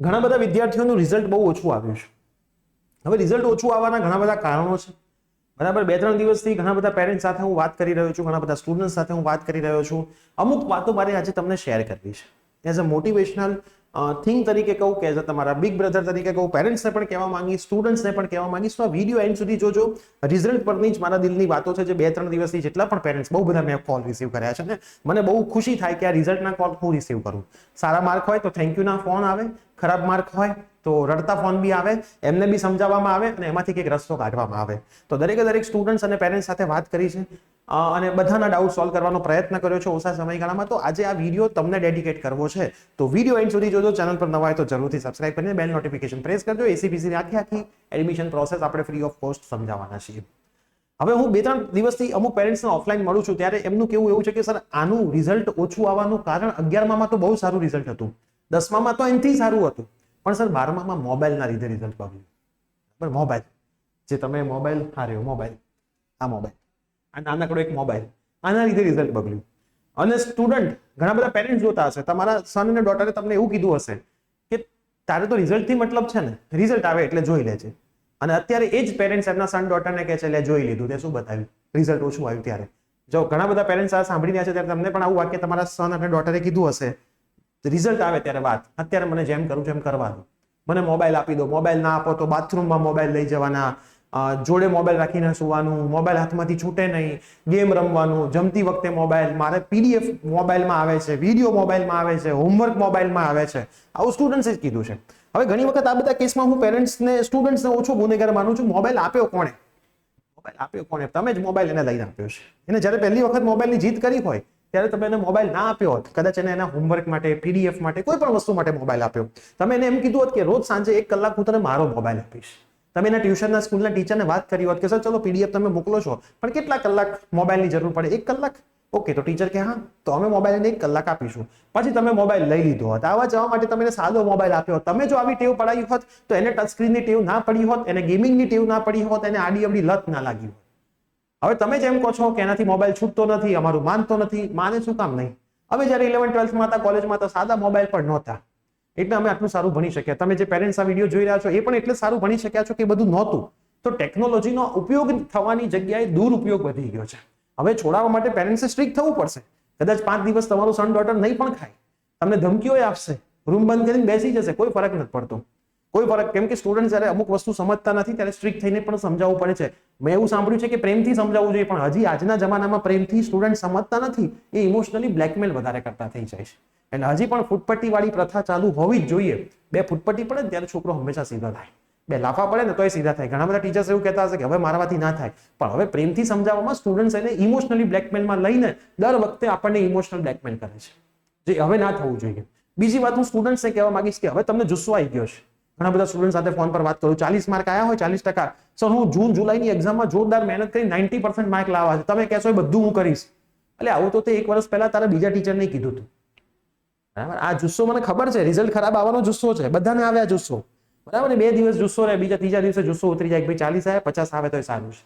ઘણા બધા વિદ્યાર્થીઓનું રિઝલ્ટ બહુ ઓછું આવ્યું છે. હવે રિઝલ્ટ ઓછું આવવાના ઘણા બધા કારણો છે. બરાબર, 2-3 દિવસથી ઘણા બધા પેરેન્ટ્સ સાથે હું વાત કરી રહ્યો છું, ઘણા બધા સ્ટુડન્ટ સાથે હું વાત કરી રહ્યો છું. અમુક વાતો મારે આજે તમને શેર કરવી છે. એઝ અ મોટિવેશનલ થિંગ તરીકે કહું કે એઝ અ તમારા બિગ બ્રધર તરીકે કહું, પેરેન્ટ્સને પણ કહેવા માંગીશ, સ્ટુડન્ટ્સને પણ કહેવા માંગીશ. તો આ વિડીયો એન્ડ સુધી જોજો. રિઝલ્ટ પરની જ મારા દિલની વાતો છે, જે 2-3 દિવસથી જેટલા પણ પેરેન્ટ્સ, બહુ બધા મેં કોલ રિસીવ કર્યા છે ને મને બહુ ખુશી થાય કે આ રિઝલ્ટના કોલ હું રિસીવ કરું. સારા માર્ક હોય તો થેન્ક યુના ફોન આવે, ખરાબ માર્ક હોય તો રડતા ફોન બી આવે, એમને બી સમજાવવામાં આવે અને એમાંથી કંઈક રસ્તો કાઢવામાં આવે. તો દરેકે દરેક સ્ટુડન્ટ્સ અને પેરેન્ટ્સ સાથે વાત કરી છે અને બધાના ડાઉટ સોલ્વ કરવાનો પ્રયત્ન કર્યો છે ઓછા સમયગાળામાં. તો આજે આ વિડીયો તમને ડેડિકેટ કરવો છે. તો વિડીયો એન્ડ સુધી જોજો. ચેનલ પર નવા હોય તો જરૂરથી સબસ્ક્રાઇબ કરીને બેલ નોટિફિકેશન પ્રેસ કરજો. એસીપીસી આખી એડમિશન પ્રોસેસ આપણે ફ્રી ઓફ કોસ્ટ સમજાવવાના છીએ. હવે હું 2-3 દિવસથી અમુક પેરેન્ટ્સને ઓફલાઈન મળું છું, ત્યારે એમનું કેવું એવું છે કે સર આનું રિઝલ્ટ ઓછું આવવાનું કારણ 11મામાં તો બહુ સારું રિઝલ્ટ હતું, 10મામાં તો એનથી સારું હતું, પણ સર 12મામાં મોબાઈલના લીધે રિઝલ્ટ બગડ્યું. બરાબર, મોબાઈલ જે તમે મોબાઈલ હાર્યો, મોબાઈલ આ મોબાઈલ આ નાનકડો એક મોબાઈલ, આના લીધે રિઝલ્ટ બગડ્યું. અને સ્ટુડન્ટ ઘણા બધા પેરેન્ટ્સ જોતા હશે, તમારા સન અને ડોટરે તમને એવું કીધું હશે કે તારે તો રિઝલ્ટથી મતલબ છે ને, રિઝલ્ટ આવે એટલે જોઈ લેજે. અને અત્યારે એ જ પેરેન્ટ્સ એમના સન ડોટરને કહે છે લે જોઈ લીધું, તે શું બતાવ્યું, રિઝલ્ટ ઓછું આવ્યું. ત્યારે જો ઘણા બધા પેરેન્ટ્સ આ સાંભળી રહ્યા છે ત્યારે તમને પણ આવું વાક્ય તમારા સન અને ડોટરે કીધું હશે, રિઝલ્ટ આવે ત્યારે વાત, અત્યારે મને જેમ કરું છું એમ કરવા દો, મને મોબાઈલ આપી દો, મોબાઈલ ના આપો તો બાથરૂમમાં મોબાઈલ લઈ જવાના, જોડે મોબાઈલ રાખીને સુવાનું, મોબાઈલ હાથમાંથી છૂટે નહીં, ગેમ રમવાનું, જમતી વખતે મોબાઈલ, મારે પીડીએફ મોબાઈલમાં આવે છે, વિડીયો મોબાઈલમાં આવે છે, હોમવર્ક મોબાઈલમાં આવે છે. આવું સ્ટુડન્ટ્સે જ કીધું છે. હવે ઘણી વખત આ બધા કેસમાં હું પેરેન્ટ્સને, સ્ટુડન્ટ્સને ઓછો ગુનેગાર માનું છું. મોબાઈલ આપ્યો કોણે? મોબાઈલ આપ્યો કોણે? તમે જ મોબાઈલ એને લઈને આપ્યો છે. એને જ્યારે પહેલી વખત મોબાઈલની જીદ કરી હોય ત્યારે તમે એને મોબાઈલ ના આપ્યો હોત, કદાચ એને એના હોમવર્ક માટે, પીડીએફ માટે, કોઈ પણ વસ્તુ માટે મોબાઈલ આપ્યો, તમે એને એમ કીધું હોત કે રોજ સાંજે 1 કલાક હું તને મારો મોબાઈલ આપીશ. તમે એના ટ્યુશનના સ્કૂલના ટીચરને વાત કરી હોત કે સર ચલો પીડીએફ તમે મોકલો છો, પણ કેટલા કલાક મોબાઈલની જરૂર પડે? 1 કલાક. ઓકે, તો ટીચર કે હા, તો અમે મોબાઈલને 1 કલાક આપીશું. પછી તમે મોબાઈલ લઈ લીધો હોત. આવા જવા માટે તમે એને સાદો મોબાઈલ આપ્યો હોત. તમે જો આવી ટેવ પડાવી હોત તો એને ટચ સ્ક્રીનની ટેવ ના પડી હોત, એને ગેમિંગની ટેવ ના પડી હોત, એને આડી અવડી લત ના લાગી હોત. હવે તમે જેમ કહો છો કે એનાથી મોબાઈલ છૂટતો નથી, અમારું માનતો નથી, માને શું કામ નહીં? હવે જ્યારે 11-12માં હતા, કોલેજમાં હતા, સાદા મોબાઈલ પણ નહોતા, એટલે અમે આટલું સારું ભણી શક્યા. તમે જે પેરેન્ટ્સ આ વિડીયો જોઈ રહ્યા છો એ પણ એટલે સારું ભણી શક્યા છો કે બધું નહોતું. તો ટેકનોલોજીનો ઉપયોગ થવાની જગ્યાએ દુરુપયોગ વધી ગયો છે. હવે છોડાવવા માટે પેરેન્ટ્સે સ્ટ્રિક્ટ થવું પડશે. કદાચ 5 દિવસ તમારું સન ડોટર નહીં પણ ખાય, તમને ધમકીઓ આપશે, રૂમ બંધ કરીને બેસી જશે, કોઈ ફરક નથી પડતો. કોઈ ફરક, કેમ કે સ્ટુડન્ટ જ્યારે અમુક વસ્તુ સમજતા નથી ત્યારે સ્ટ્રિક્ટ થઈને પણ સમજાવવું પડે છે. મેં એવું સાંભળ્યું છે કે પ્રેમથી સમજાવવું જોઈએ, પણ હજી આજના જમાનામાં પ્રેમથી સ્ટુડન્ટ સમજતા નથી, એ ઇમોશનલી બ્લેકમેલ વધારે કરતા થઈ જાય છે. એટલે હજી પણ ફૂટપટ્ટી વાળી પ્રથા ચાલુ હોવી જ જોઈએ. 2 ફૂટપટ્ટી પડે ત્યારે છોકરો હંમેશા સીધો થાય, 2 લાફા પડે ને તોય સીધા થાય. ઘણા બધા ટીચર્સ એવું કહેતા હશે કે હવે મારાથી ના થાય, પણ હવે પ્રેમથી સમજાવવામાં સ્ટુડન્ટ્સ એને ઇમોશનલી બ્લેકમેલમાં લઈને દર વખતે આપણને ઇમોશનલ બ્લેકમેલ કરે છે, જે હવે ના થવું જોઈએ. બીજી વાત હું સ્ટુડન્ટ્સને કહેવા માંગીશ કે હવે તમને જુસ્સો આવી ગયો છે. ઘણા બધા સ્ટુડન્ટ સાથે ફોન પર વાત કરું, 40 માર્ક આવ્યા હોય, 40%, સર હું જૂન જુલાઈની એક્ઝામમાં જોરદાર મહેનત કરી 90% માર્ક લાવવા છે, તમે કહેશો એ બધું હું કરીશ. એટલે આવું તો તે 1 વર્ષ પહેલા તારા બીજા ટીચરને કીધું હતું. બરાબર, આ જુસ્સો મને ખબર છે, રિઝલ્ટ ખરાબ આવવાનો જુસ્સો છે, બધાને આવ્યા જુસ્સો. બરાબર ને, 2 દિવસ જુસ્સો રહે, બીજા ત્રીજા દિવસે જુસ્સો ઉતરી જાય કે ભાઈ 40 આવે, 50 આવે તો સારું છે.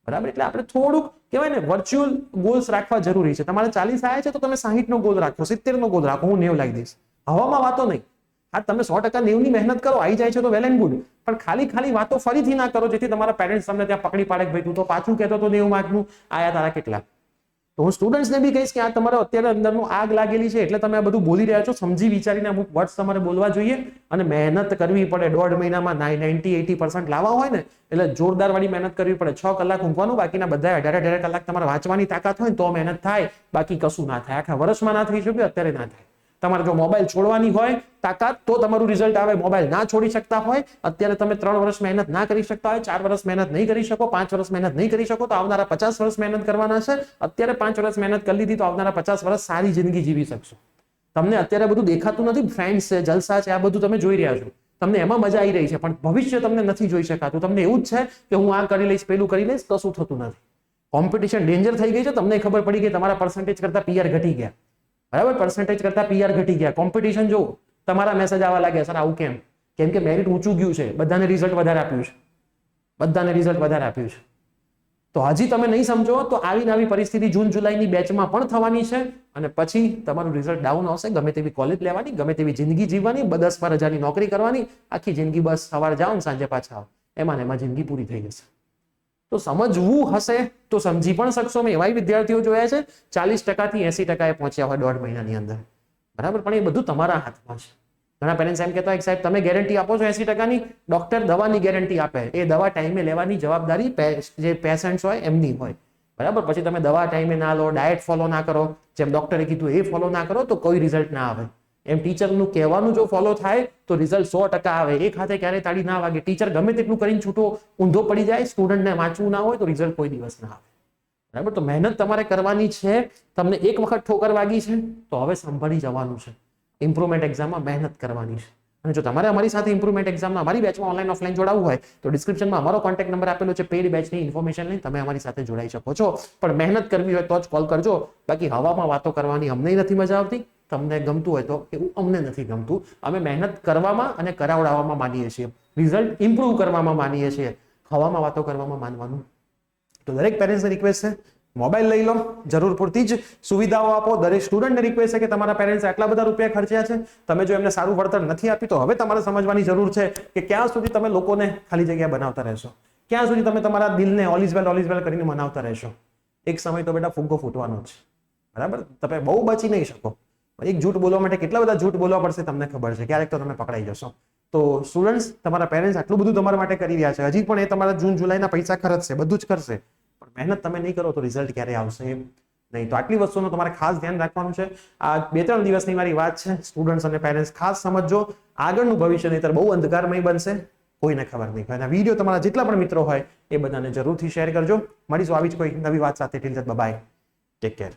બરાબર, એટલે આપણે થોડુંક કહેવાય ને વર્ચ્યુઅલ ગોલ્સ રાખવા જરૂરી છે. તમારે 40 આવે છે તો તમે 60નો ગોલ રાખો, 70નો ગોલ રાખો, હું 90 લાવી દઈશ. હવામાં વાતો નહીં. હા, તમે 100% 90ની મહેનત કરો, આવી જાય છે તો વેલ એન્ડ ગુડ, પણ ખાલી વાતો ફરીથી ના કરો જેથી તમારા પેરેન્ટ્સ તમને ત્યાં પકડી પાડે કે ભાઈ તું તો પાછું કહેતો તો 90 માર્કનું, આયા તારા કેટલા. તો હું સ્ટુડન્ટ્સને બી કહીશ કે આ તમારે અત્યારે અંદરનું આગ લાગેલી છે એટલે તમે આ બધું બોલી રહ્યા છો. સમજી વિચારીને અમુક વર્ડ્સ તમારે બોલવા જોઈએ અને મહેનત કરવી પડે. 1.5 મહિનામાં 90-80% લાવવા હોય ને એટલે જોરદાર વાળી મહેનત કરવી પડે. 6 કલાક ઊંઘવાનું, બાકીના બધા 18 કલાક તમારે વાંચવાની તાકાત હોય તો મહેનત થાય, બાકી કશું ના થાય. આખા વર્ષમાં ના થઈ શકે, અત્યારે ના થાય. તમારે જો મોબાઈલ છોડવાની હોય તાકાત તો તમારું રિઝલ્ટ આવે. મોબાઈલ ના છોડી શકતા હોય, અત્યારે તમે 3 વર્ષ મહેનત ના કરી શકતા હોય, 4 વર્ષ મહેનત નહીં કરી શકો, 5 વર્ષ મહેનત નહીં કરી શકો, તો આવનારા 50 વર્ષ મહેનત કરવાના છે. અત્યારે 5 વર્ષ મહેનત કરી લીધી તો આવનારા 50 વર્ષ સારી જિંદગી જીવી શકશો. તમને અત્યારે બધું દેખાતું નથી, ફ્રેન્ડ્સ છે, જલસા છે, આ બધું તમે જોઈ રહ્યા છો, તમને એમાં મજા આવી રહી છે, પણ ભવિષ્ય તમને નથી જોઈ શકાતું. તમને એવું જ છે કે હું આ કરી લઈશ, પેલું કરી લઈશ, કશું થતું નથી. કોમ્પિટિશન ડેન્જર થઈ ગઈ છે. તમને ખબર પડી કે તમારા પર્સન્ટેજ કરતા પીઆર ઘટી ગયા. બરાબર, પર્સન્ટેજ કરતા પીઆર ઘટી ગયા. કોમ્પિટિશન જો તમારા મેસેજ આવવા લાગ્યા, સર આવું કેમ? કેમ કે મેરિટ ઊંચું ગયું છે, બધાને રિઝલ્ટ વધારે આપ્યું છે, બધાને રિઝલ્ટ વધારે આપ્યું છે. તો હજી તમે નહીં સમજો તો આવી નવી પરિસ્થિતિ જૂન જુલાઈની બેચમાં પણ થવાની છે અને પછી તમારું રિઝલ્ટ ડાઉન આવશે. ગમે તેવી કોલેજ લેવાની, ગમે તેવી જિંદગી જીવવાની, 10-12 હજારની નોકરી કરવાની, આખી જિંદગી બસ સવારે જાઓ ને સાંજે પાછા આવો, એમાં જિંદગી પૂરી થઈ જશે. તો સમજવું હશે તો સમજી પણ શકશો. મેં એવા વિદ્યાર્થીઓ જોયા છે 40% થી 80% પહોંચ્યા હોય 1.5 મહિનાની અંદર, બરાબર. પણ એ બધું તમારા હાથમાં છે. ઘણા પેરેન્ટ્સ એમ કહેતા હોય કે સાહેબ તમે ગેરંટી આપો છો 80%ની, ડોક્ટર દવાની ગેરંટી આપે, એ દવા ટાઈમે લેવાની જવાબદારી જે પેશન્ટ્સ હોય એમની હોય, બરાબર. પછી તમે દવા ટાઈમે ના લો, ડાયટ ફોલો ના કરો, જેમ ડોક્ટરે કીધું એ ફોલો ના કરો તો કોઈ રિઝલ્ટ ના આવે. એમ ટીચરનું કહેવાનું જો ફોલો થાય તો રિઝલ્ટ 100% આવે. એક હાથે ક્યારે તાળી ના વાગે. ટીચર ગમે તેટલું કરીને છૂટો ઊંધો પડી જાય, સ્ટુડન્ટને વાંચવું ના હોય તો રિઝલ્ટ કોઈ દિવસ ના આવે, બરાબર. તો મહેનત તમારે કરવાની છે. તમને એક વખત ઠોકર વાગી છે તો હવે સંભળી જવાનું છે. ઇમ્પ્રુવમેન્ટ એક્ઝામમાં મહેનત કરવાની છે. અને જો તમારે અમારી સાથે ઇમ્પ્રુવમેન્ટ એક્ઝામમાં અમારી બેચમાં ઓનલાઈન ઓફલાઈન જોડાવવું હોય તો ડિસ્ક્રિપ્શનમાં અમારો કોન્ટેક્ટ નંબર આપેલો છે. પેડ બેચની ઇન્ફોર્મેશન લઈને તમે અમારી સાથે જોડાઈ શકો છો. પણ મહેનત કરવી હોય તો જ કોલ કરજો. બાકી હવામાં વાતો કરવાની અમને નથી મજા આવતી. તમને ગમતું હોય તો એવું અમને નથી ગમતું. અમે મહેનત કરવામાં અને કરાવડાવવામાં માનીએ છીએ, રિઝલ્ટ ઇમ્પ્રુવ કરવામાં માનીએ છીએ, હવામાં વાતો કરવામાં માનવાનું. તો દરેક પેરેન્ટ્સને રિક્વેસ્ટ છે મોબાઈલ લઈ લો, જરૂર પૂરતી જ સુવિધાઓ આપો. દરેક સ્ટુડન્ટને રિક્વેસ્ટ છે કે તમારા પેરેન્ટ્સ આટલા બધા રૂપિયા ખર્ચ્યા છે, તમે જો એમને સારું વળતર નથી આપ્યું તો હવે તમારે સમજવાની જરૂર છે કે ક્યાં સુધી તમે લોકોને ખાલી જગ્યા બનાવતા રહેશો, ક્યાં સુધી તમે તમારા દિલને ઓલ ઇઝ વેલ કરીને મનાવતા રહેશો. એક સમય તો બેટા ફુગ્ગો ફૂટવાનો છે, બરાબર. તમે બહુ બચી નહીં શકો. એક જૂઠ બોલવા માટે કેટલા બધા જૂઠ બોલવા પડશે તમને ખબર છે. ક્યારેક તો તમે પકડાઈ જશો. તો સ્ટુડન્ટ્સ, તમારા પેરેન્ટ્સ આટલું બધું તમારા માટે કરી રહ્યા છે, હજી પણ એ તમારા જૂન જુલાઈના પૈસા ખર્ચશે, બધું જ કરશે, પણ મહેનત તમે નહીં કરો તો રિઝલ્ટ ક્યારે આવશે નહીં. તો આટલી વસ્તુનું તમારે ખાસ ધ્યાન રાખવાનું છે. આ 2-3 દિવસની મારી વાત છે. સ્ટુડન્ટ્સ અને પેરેન્ટ્સ ખાસ સમજો. આગળનું ભવિષ્ય નહીંતર બહુ અંધકારમય બનશે, કોઈને ખબર નહીં હોય. વિડીયો તમારા જેટલા પણ મિત્રો હોય એ બધાને જરૂરથી શેર કરજો. મળીશું આવી જ કોઈ નવી વાત સાથે. Till then by, take care.